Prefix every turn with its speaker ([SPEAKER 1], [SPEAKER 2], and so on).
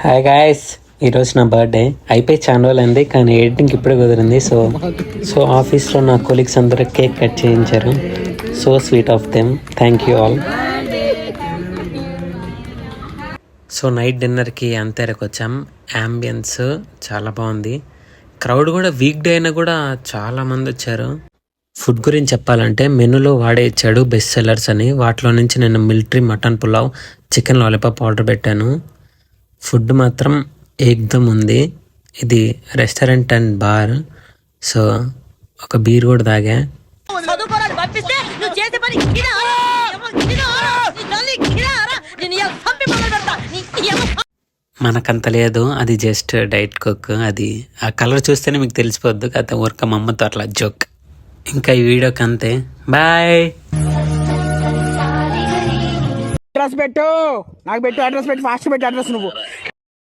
[SPEAKER 1] Hi guys, ఈరోజు నా birthday అయిపోయి చాలా రోజులు అయింది, కానీ ఎడిటింగ్ ఇప్పుడే కుదిరింది. సో ఆఫీస్లో నా కొలీగ్స్ అందరూ కేక్ కట్ చేయించారు. So sweet of them, thank you all. So night డిన్నర్కి అంతేరకు వచ్చాం. యాంబియన్స్ చాలా బాగుంది. క్రౌడ్ కూడా వీక్ డే అయినా కూడా చాలామంది వచ్చారు. ఫుడ్ గురించి చెప్పాలంటే మెనూలో వాడే ఇచ్చాడు బెస్ట్ సెల్లర్స్ అని. వాటిలో నుంచి నేను military mutton pulao, chicken lollipop order పెట్టాను. ఫుడ్ మాత్రం ఏకదమ్ ఉంది. ఇది రెస్టారెంట్ అండ్ బార్. సో ఒక బీర్ కూడా తాగా. మనకంత లేదు, అది జస్ట్ డైట్ కుక్. అది ఆ కలర్ చూస్తేనే మీకు తెలిసిపోద్దు కదా. ఊరిక మా అమ్మతో అట్లా జోక్. ఇంకా ఈ వీడియోకి అంతే, బాయ్.
[SPEAKER 2] అడ్రస్ పెట్టు, నాకు పెట్టు అడ్రస్ పెట్టు, ఫాస్ట్ పెట్టు అడ్రస్ నువ్వు.